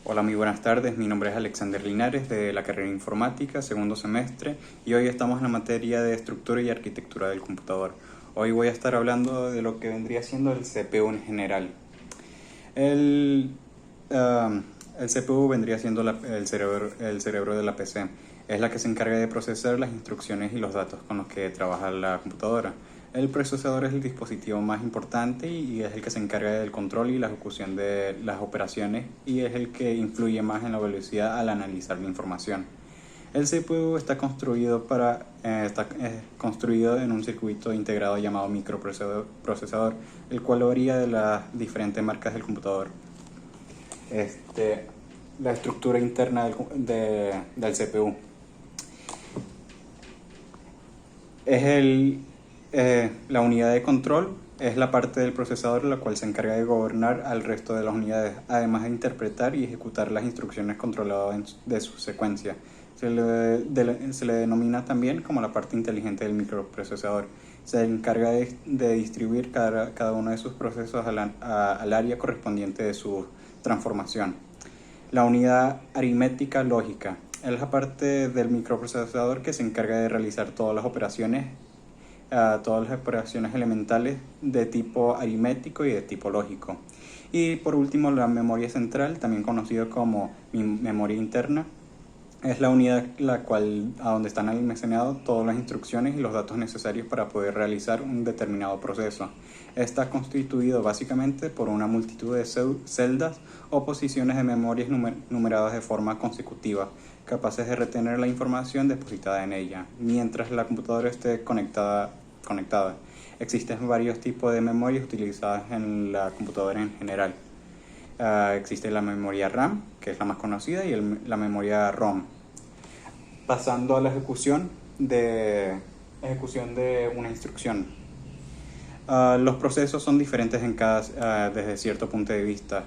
Hola, muy buenas tardes. Mi nombre es Alexander Linares de la carrera de Informática, segundo semestre, y hoy estamos en la materia de estructura y arquitectura del computador. Hoy voy a estar hablando de lo que vendría siendo el CPU en general. El, el CPU vendría siendo el cerebro de la PC. Es la que se encarga de procesar las instrucciones y los datos con los que trabaja la computadora. El procesador es el dispositivo más importante y es el que se encarga del control y la ejecución de las operaciones y es el que influye más en la velocidad al analizar la información. El CPU está construido en un circuito integrado llamado microprocesador, el cual varía de las diferentes marcas del computador. La estructura interna del CPU es la unidad de control, es la parte del procesador la cual se encarga de gobernar al resto de las unidades, además de interpretar y ejecutar las instrucciones controladas de su secuencia. Se le denomina también como la parte inteligente del microprocesador. Se encarga de distribuir cada uno de sus procesos al área correspondiente de su transformación. La unidad aritmética lógica es la parte del microprocesador que se encarga de realizar todas las operaciones elementales de tipo aritmético y de tipo lógico. Y por último, la memoria central, también conocido como memoria interna, es la unidad a donde están almacenadas todas las instrucciones y los datos necesarios para poder realizar un determinado proceso. Está constituido básicamente por una multitud de celdas o posiciones de memorias numeradas de forma consecutiva, capaces de retener la información depositada en ella, mientras la computadora esté conectada. Existen varios tipos de memorias utilizadas en la computadora en general. Existe la memoria RAM, que es la más conocida, y la memoria ROM. Pasando a la ejecución de una instrucción. Los procesos son diferentes desde cierto punto de vista.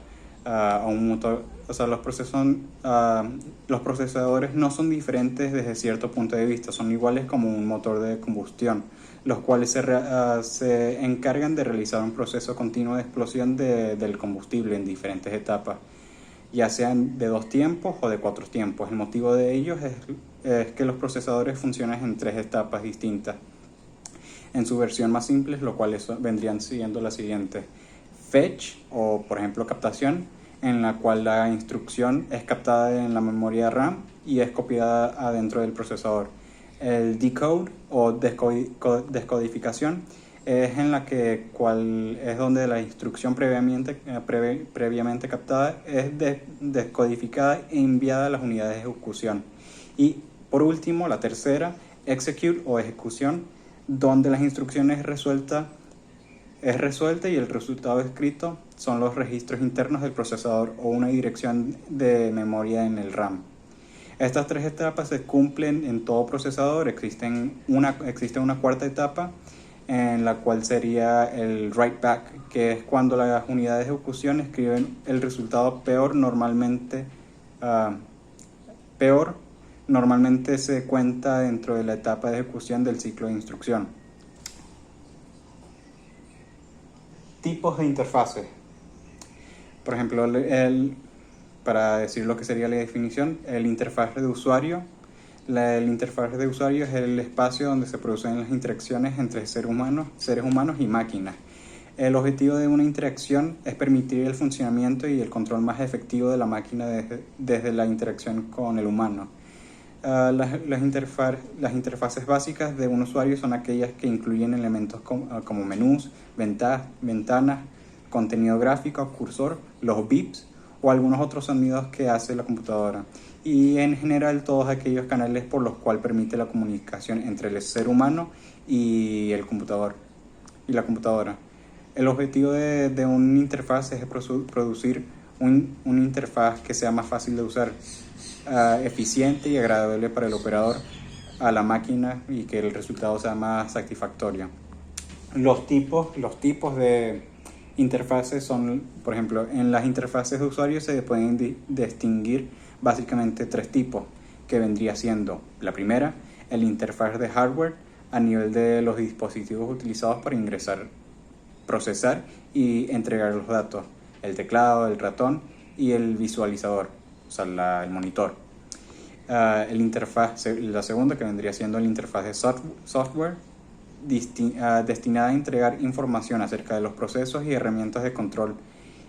Los procesadores no son diferentes desde cierto punto de vista, son iguales como un motor de combustión, los cuales se encargan de realizar un proceso continuo de explosión del combustible en diferentes etapas, ya sean de 2 tiempos o de 4 tiempos. El motivo de ello es que los procesadores funcionan en 3 etapas distintas. En su versión más simple, lo cual vendrían siendo la siguiente: fetch, o por ejemplo captación, en la cual la instrucción es captada en la memoria RAM y es copiada adentro del procesador. El decode o descodificación es es donde la instrucción previamente captada es descodificada e enviada a las unidades de ejecución. Y por último, la tercera, execute o ejecución, donde las instrucciones es resuelta y el resultado escrito son los registros internos del procesador o una dirección de memoria en el RAM. Estas 3 etapas se cumplen en todo procesador. Existe una cuarta etapa, en la cual sería el write back, que es cuando las unidades de ejecución escriben el resultado peor. Normalmente se cuenta dentro de la etapa de ejecución del ciclo de instrucción. Tipos de interfaces. Por ejemplo, para decir lo que sería la definición, el interfaz de usuario. El interfaz de usuario es el espacio donde se producen las interacciones entre seres humanos y máquinas. El objetivo de una interacción es permitir el funcionamiento y el control más efectivo de la máquina desde la interacción con el humano. Las interfaces básicas de un usuario son aquellas que incluyen elementos como menús, ventanas, contenido gráfico, cursor, los bips o algunos otros sonidos que hace la computadora, y en general todos aquellos canales por los cuales permite la comunicación entre el ser humano y la computadora. El objetivo de una interfaz es producir una interfaz que sea más fácil de usar, eficiente y agradable para el operador, a la máquina, y que el resultado sea más satisfactorio. Los tipos de interfaces son, por ejemplo, en las interfaces de usuario se pueden distinguir básicamente 3 tipos, que vendría siendo: la primera, el interfaz de hardware, a nivel de los dispositivos utilizados para ingresar, procesar y entregar los datos: el teclado, el ratón y el visualizador. o sea, el monitor. El interfaz, la segunda, que vendría siendo el interfaz de software, destinada a entregar información acerca de los procesos y herramientas de control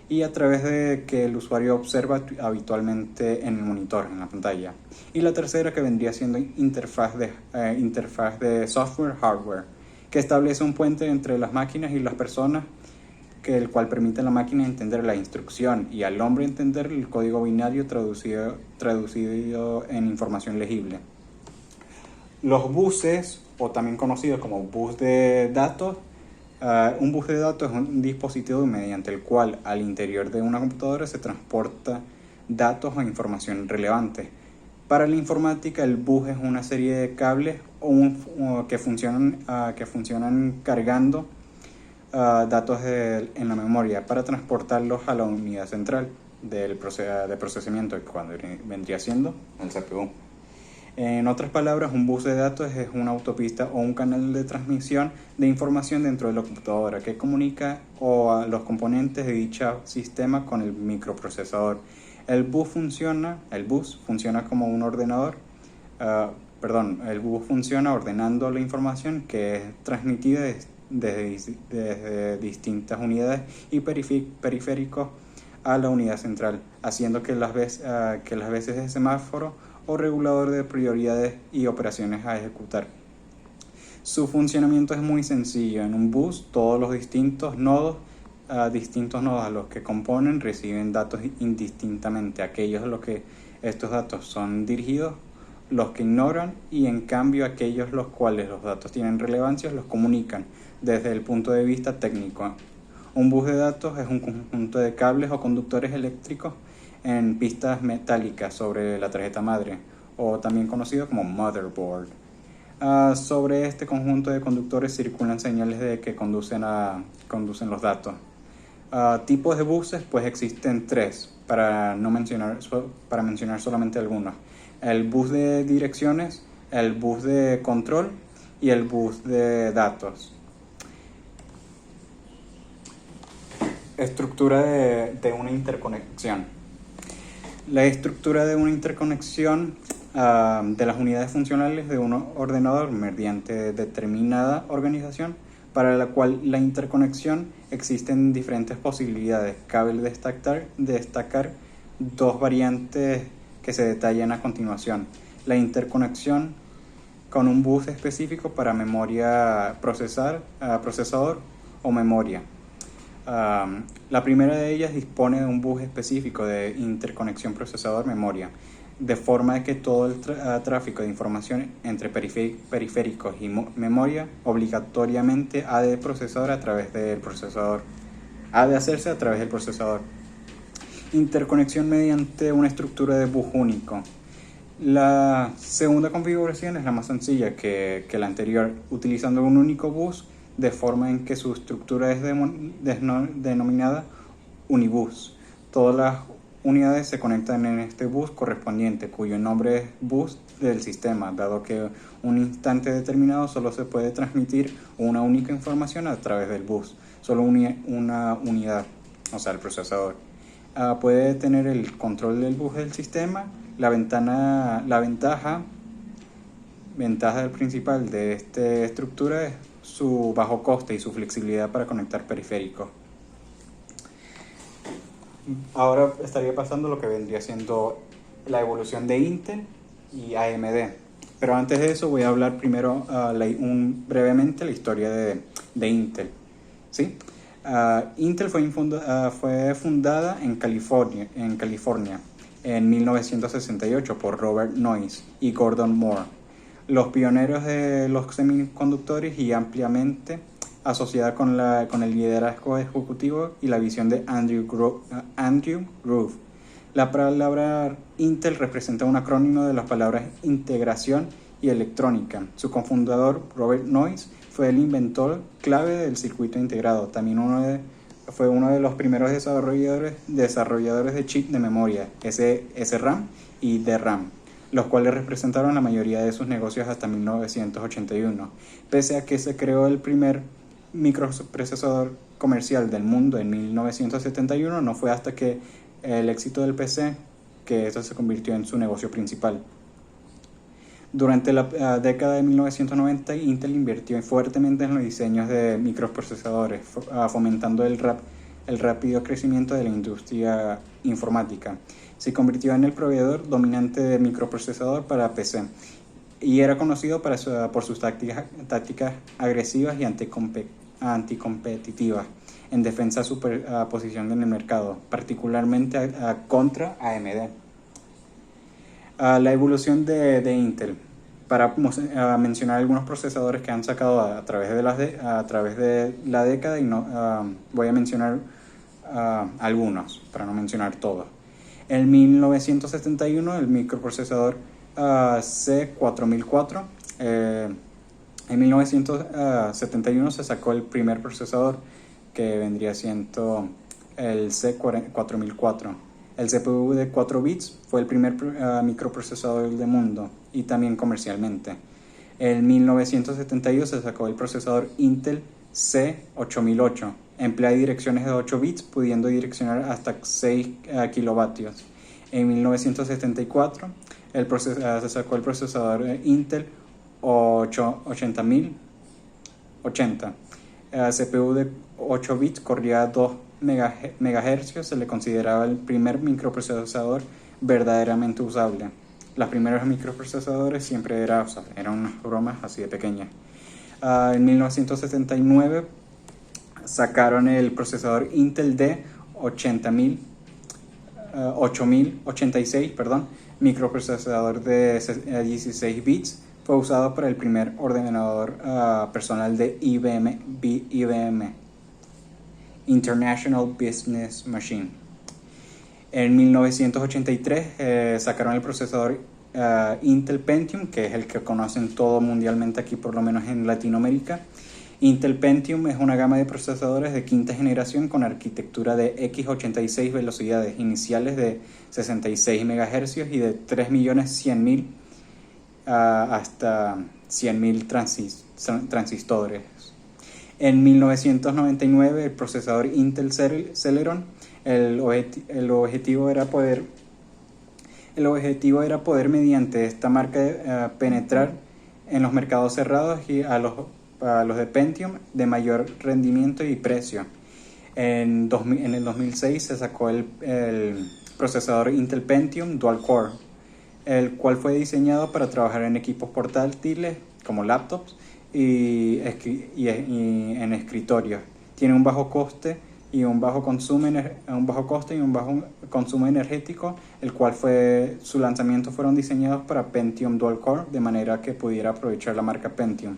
y a través de que el usuario observa habitualmente en el monitor, en la pantalla. Y la tercera, que vendría siendo interfaz de software hardware, que establece un puente entre las máquinas y las personas, el cual permite a la máquina entender la instrucción y al hombre entender el código binario traducido en información legible. Los buses, o también conocidos como bus de datos, un bus de datos es un dispositivo mediante el cual al interior de una computadora se transporta datos o información relevante. Para la informática, el bus es una serie de cables que funcionan cargando datos en la memoria para transportarlos a la unidad central de procesamiento, cuando vendría siendo el CPU. En otras palabras, un bus de datos es una autopista o un canal de transmisión de información dentro de la computadora que comunica a los componentes de dicho sistema con el microprocesador. El bus funciona como un ordenador. El bus funciona ordenando la información que es transmitida desde distintas unidades y periféricos a la unidad central, haciendo que las veces de semáforo o regulador de prioridades y operaciones a ejecutar. Su funcionamiento es muy sencillo. En un bus, todos los distintos nodos a los que componen reciben datos indistintamente. Aquellos a los que estos datos son dirigidos, los que ignoran, y en cambio aquellos los cuales los datos tienen relevancia los comunican desde el punto de vista técnico. Un bus de datos es un conjunto de cables o conductores eléctricos en pistas metálicas sobre la tarjeta madre, o también conocido como motherboard. Sobre este conjunto de conductores circulan señales de que conducen los datos. Tipos de buses, pues existen tres, para mencionar solamente algunos: el bus de direcciones, el bus de control y el bus de datos. Estructura de una interconexión. La estructura de una interconexión de las unidades funcionales de un ordenador mediante determinada organización, para la cual la interconexión existen diferentes posibilidades. Cabe destacar dos variantes que se detallan a continuación: la interconexión con un bus específico para memoria procesador o memoria. La primera de ellas dispone de un bus específico de interconexión procesador-memoria, de forma de que todo el tráfico de información entre periféricos y memoria obligatoriamente ha de hacerse a través del procesador. Interconexión mediante una estructura de bus único. La segunda configuración es la más sencilla que la anterior, utilizando un único bus, de forma en que su estructura es denominada unibus. Todas las unidades se conectan en este bus correspondiente, cuyo nombre es bus del sistema, dado que un instante determinado solo se puede transmitir una única información a través del bus, solo una unidad, o sea, el procesador. Puede tener el control del bus del sistema. La ventaja principal de esta estructura es su bajo coste y su flexibilidad para conectar periféricos. Ahora estaría pasando lo que vendría siendo la evolución de Intel y AMD. Pero antes de eso voy a hablar primero brevemente la historia de Intel. ¿Sí? Intel fue fundada en California en 1968 por Robert Noyce y Gordon Moore, los pioneros de los semiconductores, y ampliamente asociada con el liderazgo ejecutivo y la visión de Andrew Grove. La palabra Intel representa un acrónimo de las palabras integración y electrónica. Su cofundador, Robert Noyce, fue el inventor clave del circuito integrado. También fue uno de los primeros desarrolladores de chip de memoria, SRAM y DRAM, los cuales representaron la mayoría de sus negocios hasta 1981. Pese a que se creó el primer microprocesador comercial del mundo en 1971, no fue hasta que el éxito del PC que eso se convirtió en su negocio principal. Durante la década de 1990, Intel invirtió fuertemente en los diseños de microprocesadores, fomentando el rápido crecimiento de la industria informática. Se convirtió en el proveedor dominante de microprocesador para PC y era conocido por sus tácticas agresivas y anticompetitivas en defensa de su posición en el mercado, particularmente contra AMD. La evolución de Intel. Para mencionar algunos procesadores que han sacado a través de la década, y voy a mencionar algunos, para no mencionar todos. En 1971, el microprocesador C4004. En 1971 se sacó el primer procesador, que vendría siendo el C4004. El CPU de 4 bits fue el primer microprocesador del mundo y también comercialmente. En 1972 se sacó el procesador Intel C8008. Emplea direcciones de 8 bits, pudiendo direccionar hasta 6 kilovatios. En 1974 se sacó el procesador Intel 80080. CPU de 8 bits, corría a 2 MHz, se le consideraba el primer microprocesador verdaderamente usable. Los primeros microprocesadores siempre eran unas bromas así de pequeñas. En 1979 sacaron el procesador Intel D 8086, microprocesador de 16 bits. Fue usado para el primer ordenador personal de IBM, International Business Machine. En 1983 sacaron el procesador Intel Pentium, que es el que conocen todo mundialmente aquí, por lo menos en Latinoamérica. Intel Pentium es una gama de procesadores de quinta generación con arquitectura de x86 velocidades iniciales de 66 MHz y de 3.100.000 hasta 100.000 transistores. En 1999 el procesador Intel Celeron, el objetivo era poder mediante esta marca penetrar en los mercados cerrados y a los de Pentium de mayor rendimiento y precio. En el 2006 se sacó el procesador Intel Pentium Dual Core, el cual fue diseñado para trabajar en equipos portátiles como laptops y en escritorios. Tiene un bajo coste y un bajo consumo energético, el cual su lanzamiento fueron diseñados para Pentium Dual Core, de manera que pudiera aprovechar la marca Pentium.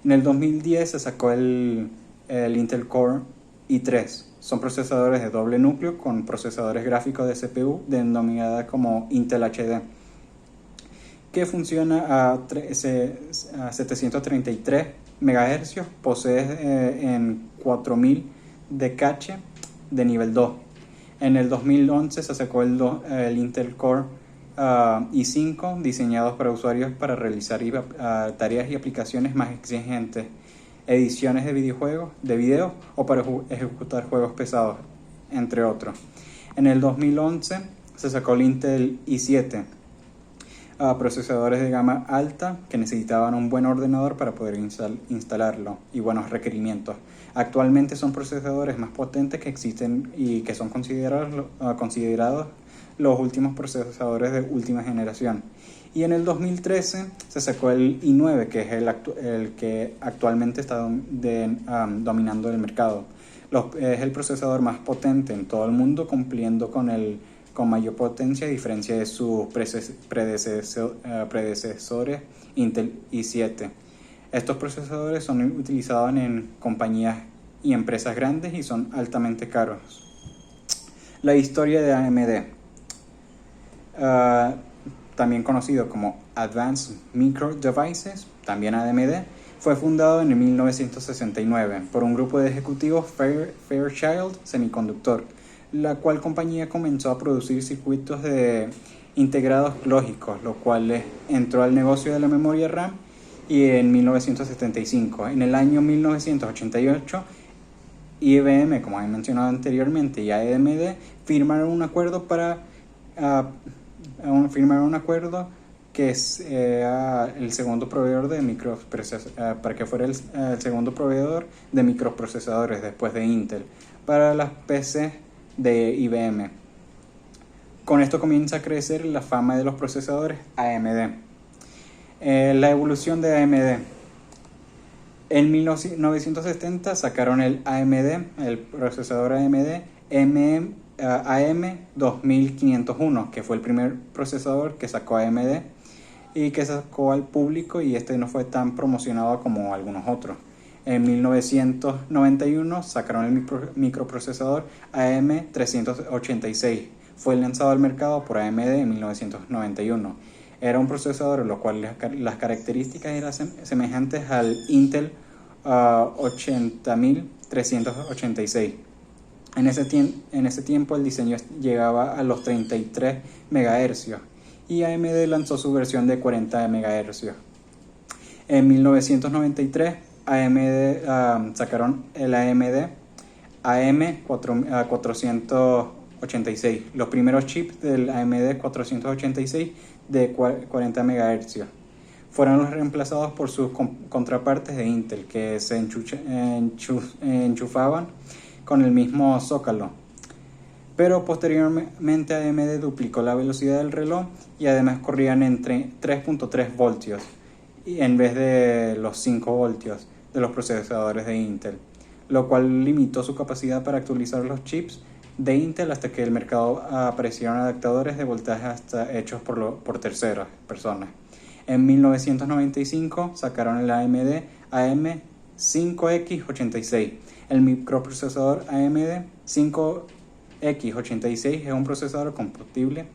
En el 2010 se sacó el Intel Core i3. Son procesadores de doble núcleo con procesadores gráficos de CPU denominada como Intel HD, que funciona a 733 MHz, posee en 4000 de cache de nivel 2. En el 2011 se sacó el Intel Core i5, diseñados para usuarios para realizar tareas y aplicaciones más exigentes, ediciones de video o para ejecutar juegos pesados, entre otros. En el 2011 se sacó el Intel i7, procesadores de gama alta que necesitaban un buen ordenador para poder instalarlo y buenos requerimientos. Actualmente son procesadores más potentes que existen y que son considerados los últimos procesadores de última generación. Y en el 2013 se sacó el i9, que es el que actualmente está dominando el mercado. Es el procesador más potente en todo el mundo, cumpliendo con mayor potencia a diferencia de sus predecesores Intel i7. Estos procesadores son utilizados en compañías y empresas grandes y son altamente caros. La historia de AMD, también conocido como Advanced Micro Devices, también AMD, fue fundado en 1969 por un grupo de ejecutivos Fairchild Semiconductor, la cual compañía comenzó a producir circuitos integrados lógicos, lo cual entró al negocio de la memoria RAM y en 1975. En el año 1988, IBM, como he mencionado anteriormente, y AMD firmaron un acuerdo para firmaron un acuerdo que es el segundo proveedor de para que fuera el segundo proveedor de microprocesadores después de Intel para las PC de IBM. Con esto comienza a crecer la fama de los procesadores AMD. La evolución de AMD. En 1970 sacaron el procesador AMD AM2501, que fue el primer procesador que sacó AMD y que sacó al público, y este no fue tan promocionado como algunos otros. En 1991 sacaron el microprocesador AM386. Fue lanzado al mercado por AMD en 1991. Era un procesador en lo cual las características eran semejantes al Intel 80386. En ese tiempo el diseño llegaba a los 33 MHz y AMD lanzó su versión de 40 MHz. En 1993 sacaron el AMD AM486, los primeros chips del AMD 486 de 40 MHz. Fueron los reemplazados por sus contrapartes de Intel, que se enchufaban con el mismo zócalo. Pero posteriormente AMD duplicó la velocidad del reloj y además corrían entre 3.3 voltios en vez de los 5 voltios de los procesadores de Intel, lo cual limitó su capacidad para actualizar los chips de Intel hasta que en el mercado aparecieron adaptadores de voltaje hechos por terceras personas. En 1995 sacaron el AMD AM5X86. El microprocesador AMD 5X86 es un procesador compatible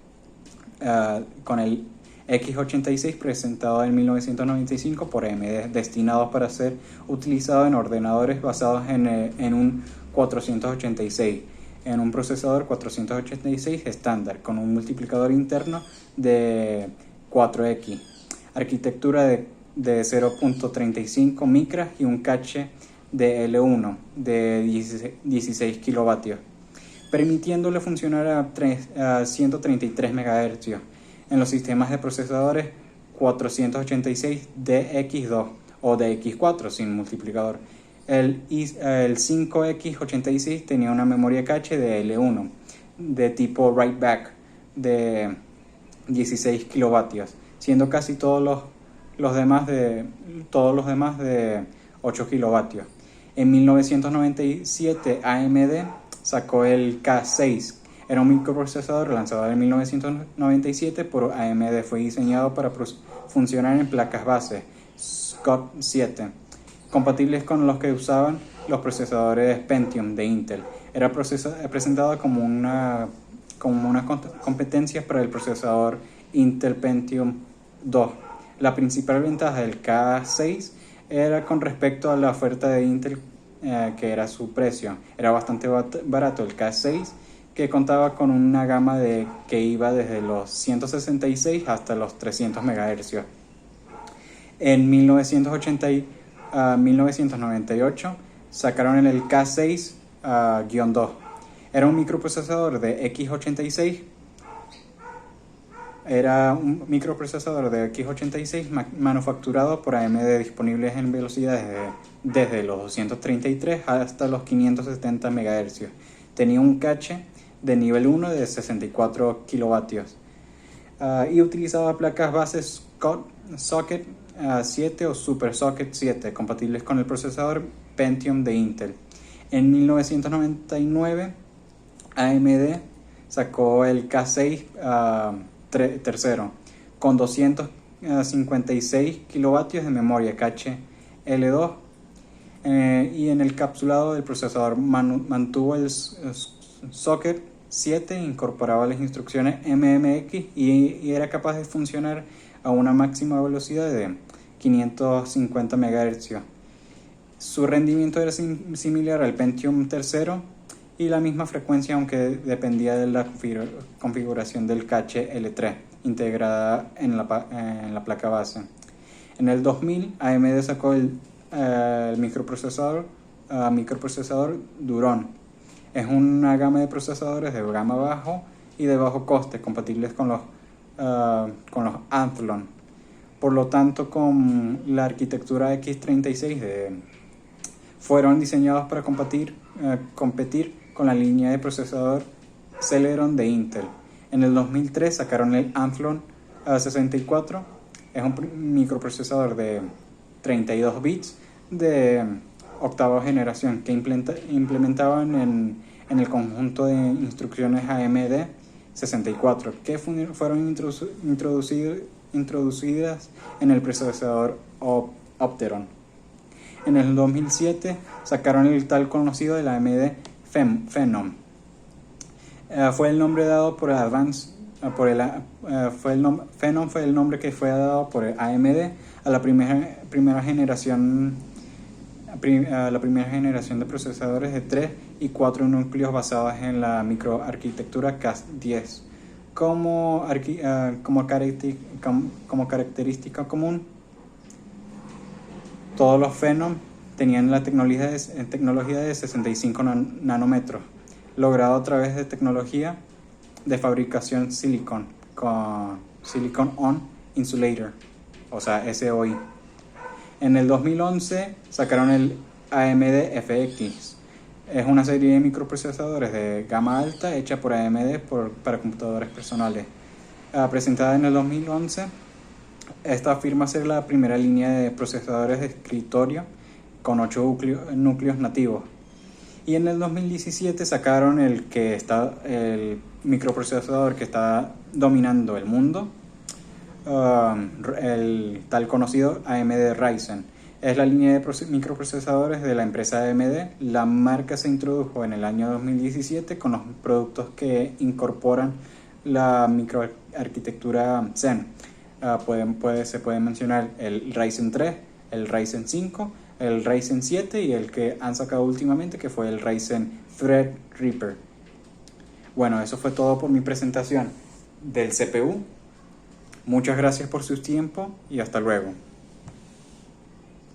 con el X86 presentado en 1995 por AMD, destinado para ser utilizado en ordenadores basados en un 486, en un procesador 486 estándar con un multiplicador interno de 4X, arquitectura de 0.35 micras y un cache de L1 de 16 kilovatios, permitiéndole funcionar a 133 MHz en los sistemas de procesadores 486 DX2 o DX4 sin multiplicador. El 5X86 tenía una memoria cache de L1 de tipo write back de 16 kilovatios, siendo casi todos los demás de 8 kilovatios. En 1997 AMD sacó el K6. Era un microprocesador lanzado en 1997 por AMD. Fue diseñado para funcionar en placas base Scott 7, compatibles con los que usaban los procesadores Pentium de Intel. Era presentado como unas competencias para el procesador Intel Pentium 2. La principal ventaja del K6 era con respecto a la oferta de Intel, que era su precio. Era bastante barato el K6, que contaba con una gama que iba desde los 166 hasta los 300 MHz. En 1998 sacaron el K6-2. Era un microprocesador de X86. Era un microprocesador de X86 manufacturado por AMD, disponibles en velocidades desde los 233 hasta los 570 MHz. Tenía un cache de nivel 1 de 64 kilovatios y utilizaba placas bases Socket 7 o Super Socket 7, compatibles con el procesador Pentium de Intel. En 1999 AMD sacó el K6 tercero con 256 kilovatios de memoria cache L2, y en el encapsulado del procesador mantuvo el Socket 7, incorporaba las instrucciones MMX y era capaz de funcionar a una máxima velocidad de 550 MHz. Su rendimiento era similar al Pentium tercero y la misma frecuencia, aunque dependía de la configuración del cache L3 integrada en la placa base. En el 2000 AMD sacó el microprocesador Duron. Es una gama de procesadores de gama bajo y de bajo coste, compatibles con los Athlon. Por lo tanto, con la arquitectura x86 fueron diseñados para competir con la línea de procesador Celeron de Intel. En el 2003 sacaron el Athlon 64. Es un microprocesador de 32 bits de octava generación que implementaban en el conjunto de instrucciones AMD 64 que fueron introducidas en el procesador Opteron. En el 2007 sacaron el tal conocido de la AMD Phenom. Fue el nombre dado por Phenom fue el nombre que fue dado por AMD a la primera generación de procesadores de 3 y 4 núcleos basados en la microarquitectura Cas10. Como característica común, todos los Phenom tenían la tecnología de 65 nanómetros, logrado a través de tecnología de fabricación Silicon On Insulator, o sea, SOI. En el 2011 sacaron el AMD FX. Es una serie de microprocesadores de gama alta hecha por AMD para computadores personales. Presentada en el 2011, esta afirma ser la primera línea de procesadores de escritorio con 8 núcleos nativos. Y en el 2017 sacaron el microprocesador que está dominando el mundo, el tal conocido AMD Ryzen. Es la línea de microprocesadores de la empresa AMD. La marca se introdujo en el año 2017 con los productos que incorporan la microarquitectura Zen. Se pueden mencionar el Ryzen 3, el Ryzen 5, el Ryzen 7 y el que han sacado últimamente, que fue el Ryzen Threadripper. Bueno, eso fue todo por mi presentación del CPU. Muchas gracias por su tiempo y hasta luego.